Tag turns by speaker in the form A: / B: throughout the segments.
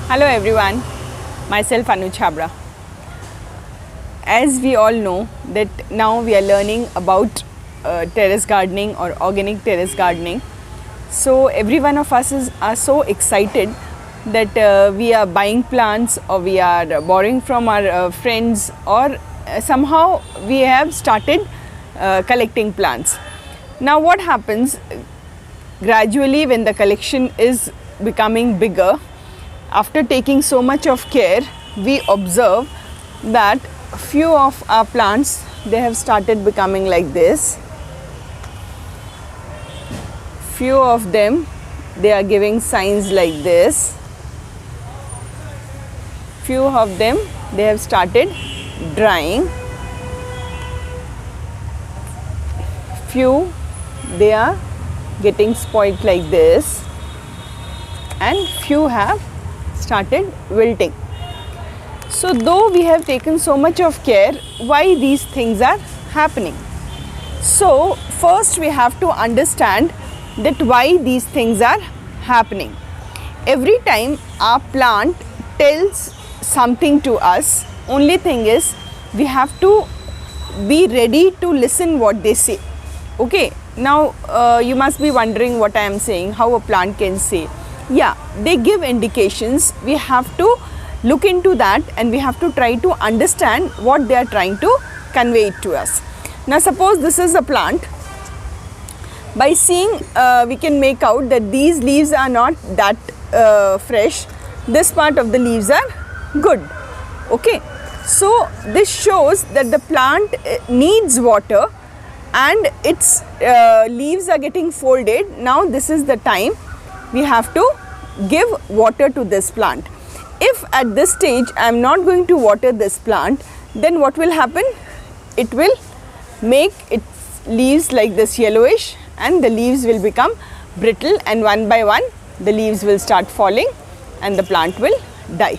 A: Hello everyone, myself Anu Chabra. As we all know that now we are learning about terrace gardening or organic terrace gardening. So every one of us are so excited that we are buying plants or we are borrowing from our friends or somehow we have started collecting plants. Now what happens gradually when the collection is becoming bigger, after taking so much of care, we observe that few of our plants, they have started becoming like this. Few of them, they are giving signs like this. Few of them, they have started drying. Few, they are getting spoiled like this, and few have started wilting. So though we have taken so much of care, why these things are happening? So first we have to understand that why these things are happening. Every time our plant tells something to us, only thing is we have to be ready to listen what they say. Okay, now you must be wondering what I am saying, how a plant can say. Yeah, they give indications. We have to look into that and we have to try to understand what they are trying to convey it to us. Now suppose this is a plant. By seeing we can make out that these leaves are not that fresh. This part of the leaves are good. Okay, so this shows that the plant needs water and its leaves are getting folded. Now this is the time we have to give water to this plant. If at this stage I am not going to water this plant, then what will happen? It will make its leaves like this yellowish and the leaves will become brittle, and one by one the leaves will start falling and the plant will die.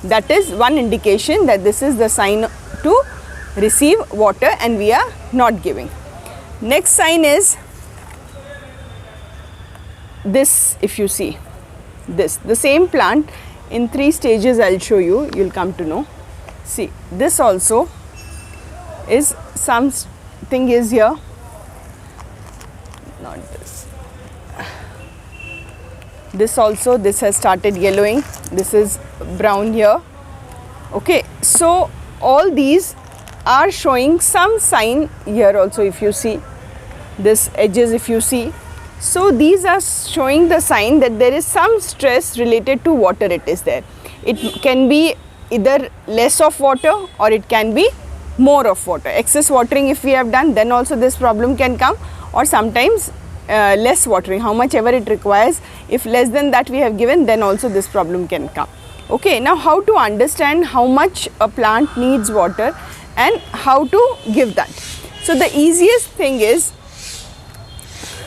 A: That is one indication that this is the sign to receive water and we are not giving. Next sign is this. If you see this, the same plant in 3 stages, I'll show you, you'll come to know. See, this also is something is here, not this. This also, this has started yellowing, this is brown here. Okay, so all these are showing some sign here also. If you see this edges, if you see, so these are showing the sign that there is some stress related to water it is there. It can be either less of water or it can be more of water. Excess watering if we have done, then also this problem can come, or sometimes less watering, how much ever it requires. If less than that we have given, then also this problem can come. Okay, now how to understand how much a plant needs water and how to give that. So the easiest thing is,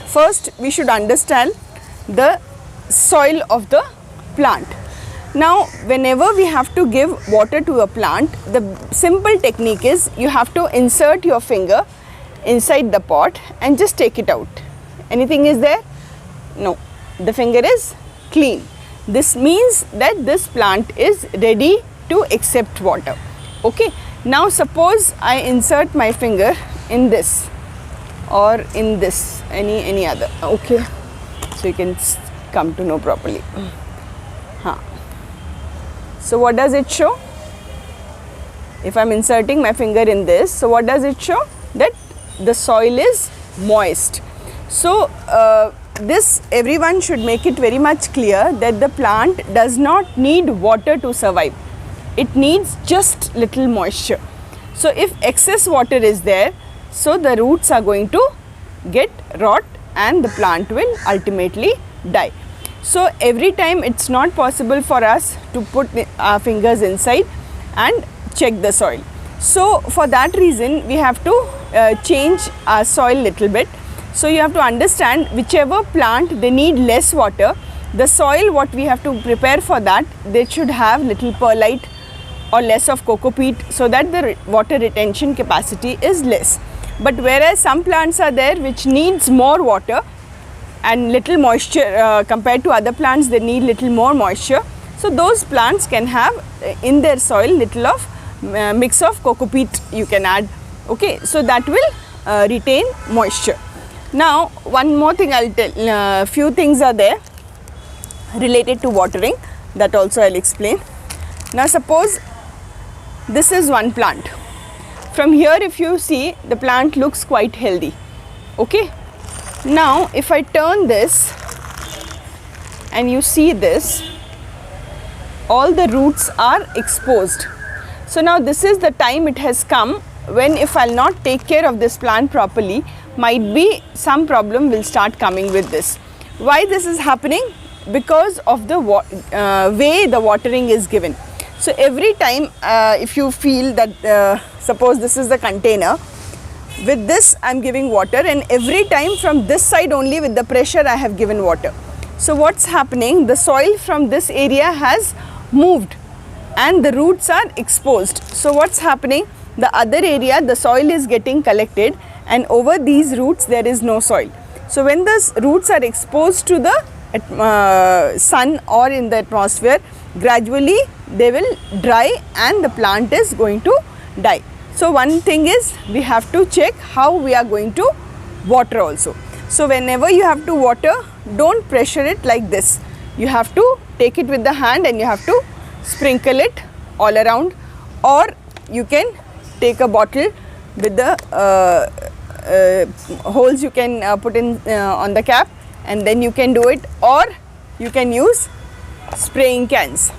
A: first we should understand the soil of the plant. Now whenever we have to give water to a plant, the simple technique is you have to insert your finger inside the pot and just take it out. Anything is there? No, the finger is clean. This means that this plant is ready to accept water. Okay, now suppose I insert my finger in this or in this, any other. Okay, so you can come to know properly. So what does it show? If I am inserting my finger in this, so what does it show? That the soil is moist. So this everyone should make it very much clear that the plant does not need water to survive. It needs just little moisture. So if excess water is there, so the roots are going to get rot and the plant will ultimately die. So every time it's not possible for us to put our fingers inside and check the soil. So for that reason we have to change our soil little bit. So you have to understand whichever plant they need less water, the soil what we have to prepare for that, they should have little perlite or less of coco peat, so that the water retention capacity is less. But whereas some plants are there which needs more water and little moisture compared to other plants, they need little more moisture. So those plants can have in their soil little of mix of cocopeat you can add. Okay, so that will retain moisture. Now one more thing I'll tell, few things are there related to watering, that also I'll explain. Now suppose this is one plant. From here if you see, the plant looks quite healthy. Okay, now if I turn this and you see this, all the roots are exposed. So now this is the time it has come when, if I'll not take care of this plant properly, might be some problem will start coming with this. Why this is happening? Because of the way the watering is given. So every time if you feel that suppose this is the container, with this I am giving water, and every time from this side only with the pressure I have given water. So what's happening, the soil from this area has moved and the roots are exposed. So what's happening, the other area the soil is getting collected, and over these roots there is no soil. So when the roots are exposed to the sun or in the atmosphere, gradually they will dry and the plant is going to die. So one thing is, we have to check how we are going to water also. So whenever you have to water, don't pressure it like this. You have to take it with the hand and you have to sprinkle it all around, or you can take a bottle with the holes you can put in on the cap, and then you can do it, or you can use spraying cans.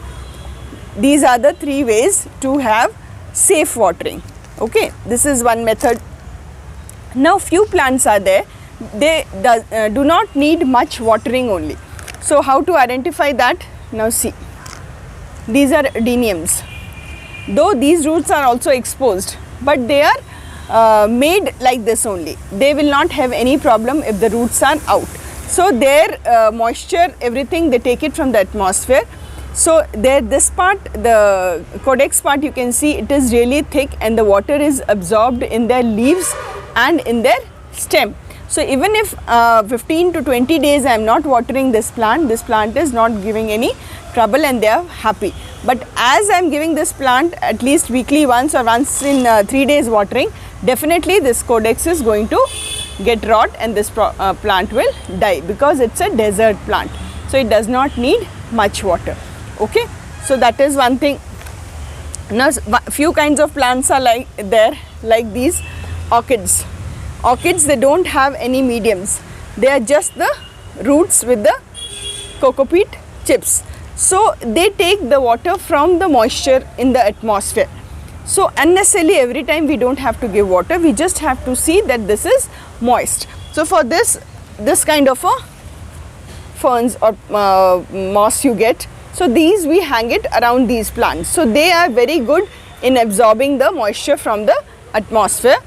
A: These are the three ways to have safe watering. Okay, this is one method. Now few plants are there, they do not need much watering only. So how to identify that? Now see, these are adeniums. Though these roots are also exposed, but they are made like this only. They will not have any problem if the roots are out. So their moisture, everything, they take it from the atmosphere. So there, this part, the codex part, you can see it is really thick and the water is absorbed in their leaves and in their stem. So even if 15 to 20 days I am not watering this plant is not giving any trouble and they are happy. But as I am giving this plant at least weekly once or once in 3 days watering, definitely this codex is going to get rot and this plant will die, because it's a desert plant. So it does not need much water. Okay, so that is one thing. Now few kinds of plants are like these orchids. Orchids, they don't have any mediums. They are just the roots with the cocopeat chips. So they take the water from the moisture in the atmosphere. So unnecessarily every time we don't have to give water, we just have to see that this is moist. So for this kind of a ferns or moss you get, so these we hang it around these plants. So they are very good in absorbing the moisture from the atmosphere.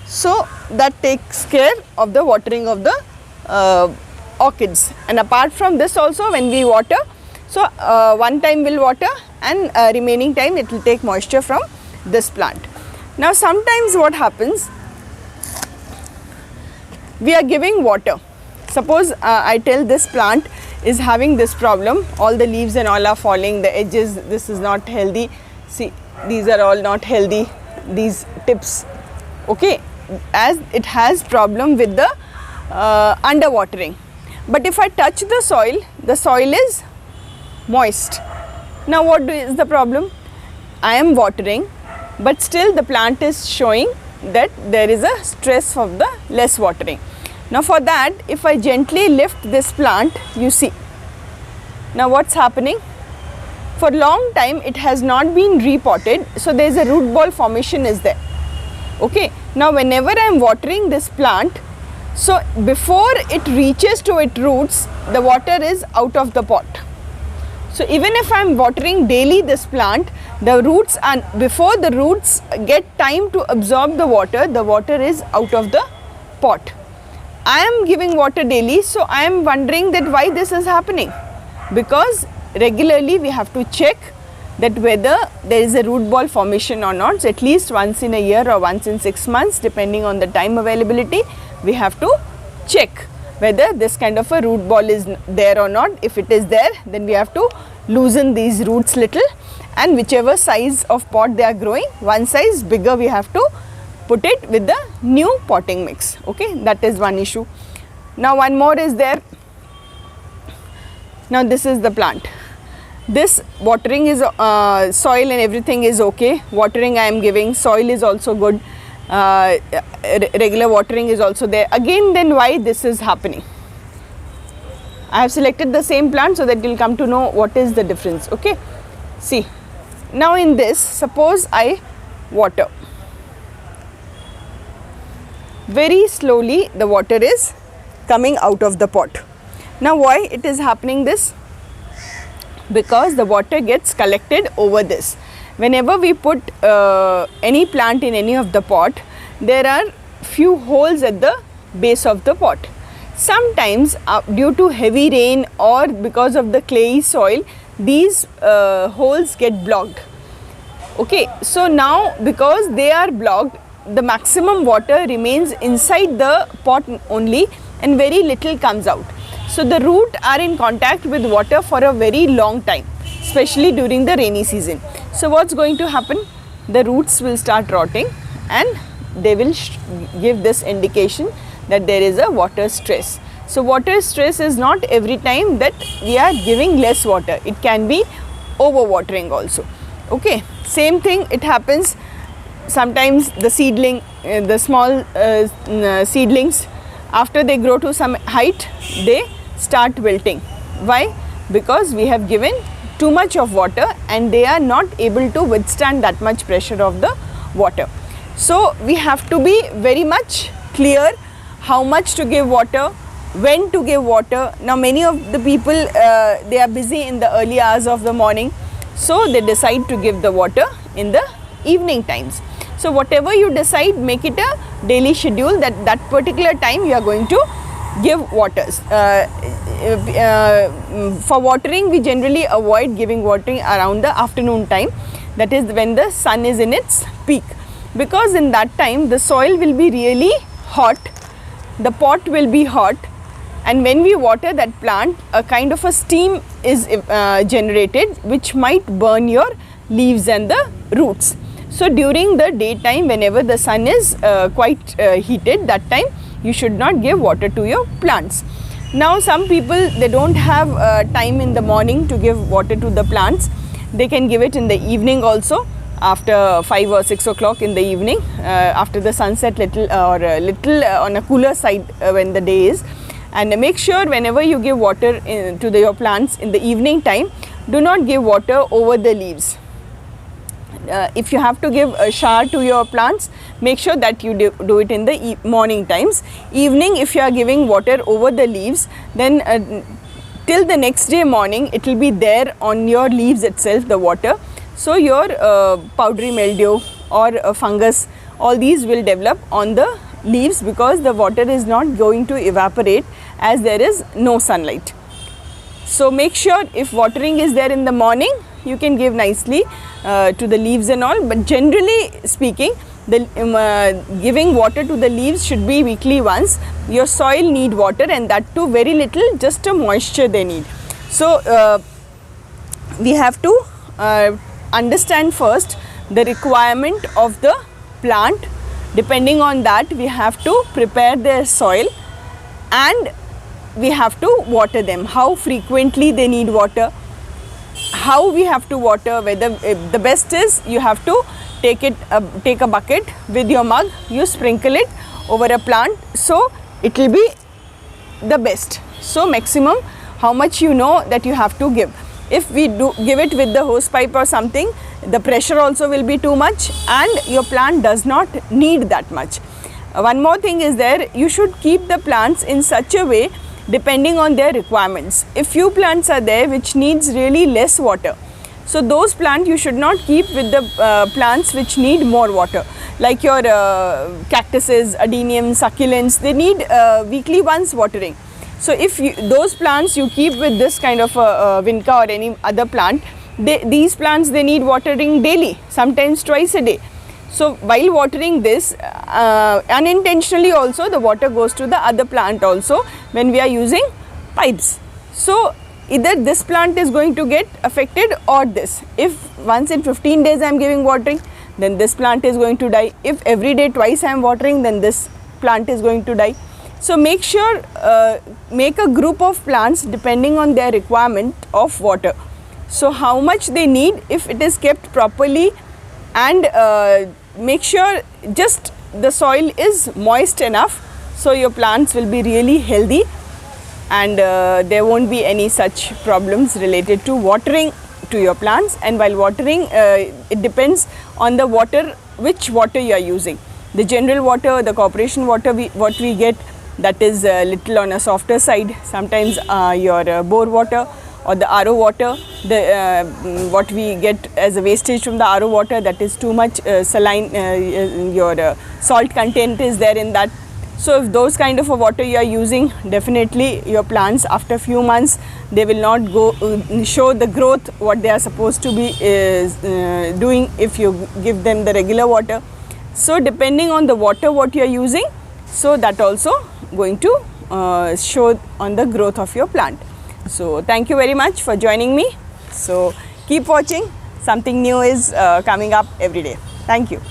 A: So that takes care of the watering of the orchids. And apart from this also, when we water, so one time we'll water and remaining time it will take moisture from this plant. Now sometimes what happens, we are giving water. Suppose I tell this plant is having this problem, all the leaves and all are falling, the edges, this is not healthy. See, these are all not healthy, these tips. Okay, as it has problem with the underwatering. But if I touch the soil is moist. Now what is the problem? I am watering, but still the plant is showing that there is a stress of the less watering. Now for that, if I gently lift this plant, you see, now what's happening? For long time it has not been repotted, so there is a root ball formation is there. Okay, now whenever I am watering this plant, so before it reaches to its roots, the water is out of the pot. So even if I am watering daily this plant, the roots, and before the roots get time to absorb the water is out of the pot. I am giving water daily, so I am wondering that why this is happening. Because regularly we have to check that whether there is a root ball formation or not. So at least once in a year or once in 6 months, depending on the time availability, we have to check whether this kind of a root ball is there or not. If it is there, then we have to loosen these roots little, and whichever size of pot they are growing, one size bigger we have to put it with the new potting mix. Okay, that is one issue. Now one more is there. Now this is the plant. This watering is soil and everything is okay. Watering I am giving, soil is also good, regular watering is also there. Again, then why this is happening? I have selected the same plant so that you will come to know what is the difference. Okay, see, now in this, suppose I water. Very slowly the water is coming out of the pot. Now why it is happening this? Because the water gets collected over this. Whenever we put any plant in any of the pot, there are few holes at the base of the pot. Sometimes due to heavy rain or because of the clayey soil, these holes get blocked. Okay, so now because they are blocked, the maximum water remains inside the pot only and very little comes out. So the root are in contact with water for a very long time, especially during the rainy season. So what's going to happen? The roots will start rotting and they will give this indication that there is a water stress. So water stress is not every time that we are giving less water. It can be overwatering also. Okay, same thing it happens sometimes the seedling, the small seedlings, after they grow to some height, they start wilting. Why? Because we have given too much of water and they are not able to withstand that much pressure of the water. So we have to be very much clear how much to give water, when to give water. Now many of the people they are busy in the early hours of the morning, so they decide to give the water in the evening times. So whatever you decide, make it a daily schedule that that particular time you are going to give waters. For watering, we generally avoid giving watering around the afternoon time, that is when the sun is in its peak, because in that time the soil will be really hot, the pot will be hot, and when we water that plant, a kind of a steam is generated which might burn your leaves and the roots. So during the daytime, whenever the sun is quite heated, that time you should not give water to your plants. Now some people, they don't have time in the morning to give water to the plants. They can give it in the evening also, after 5 or 6 o'clock in the evening, after the sunset, little little on a cooler side when the day is. And make sure whenever you give water to your plants in the evening time, do not give water over the leaves. If you have to give a shower to your plants, make sure that you do it in the morning times. Evening, if you are giving water over the leaves, then till the next day morning, it will be there on your leaves itself, the water. So your powdery mildew or fungus, all these will develop on the leaves because the water is not going to evaporate as there is no sunlight. So make sure if watering is there in the morning, you can give nicely to the leaves and all, but generally speaking, the giving water to the leaves should be weekly once. Your soil need water, and that too very little, just a moisture they need. So we have to understand first the requirement of the plant. Depending on that, we have to prepare their soil and we have to water them. How frequently they need water, how we have to water, whether the best is you have to take a bucket with your mug, you sprinkle it over a plant, so it will be the best. So maximum how much you know that you have to give. If we do give it with the hose pipe or something, the pressure also will be too much and your plant does not need that much. One more thing is there, you should keep the plants in such a way depending on their requirements. If few plants are there which needs really less water, so those plants you should not keep with the plants which need more water, like your cactuses, adeniums, succulents, they need weekly once watering. So if those plants you keep with this kind of vinca or any other plant, these plants they need watering daily, sometimes twice a day. So while watering this, unintentionally also the water goes to the other plant also when we are using pipes. So either this plant is going to get affected or this. If once in 15 days I am giving watering, then this plant is going to die. If every day twice I am watering, then this plant is going to die. So make sure, make a group of plants depending on their requirement of water. So how much they need, if it is kept properly, and make sure just the soil is moist enough, so your plants will be really healthy, and there won't be any such problems related to watering to your plants. And while watering, it depends on the water, which water you are using. The general water, the corporation water, what we get, that is little on a softer side. Sometimes your bore water or the RO water, what we get as a wastage from the RO water, that is too much saline, your salt content is there in that. So if those kind of a water you are using, definitely your plants after few months, they will not go show the growth what they are supposed to be doing if you give them the regular water. So depending on the water what you are using, so that also going to show on the growth of your plant. So thank you very much for joining me. So keep watching, something new is coming up every day. Thank you.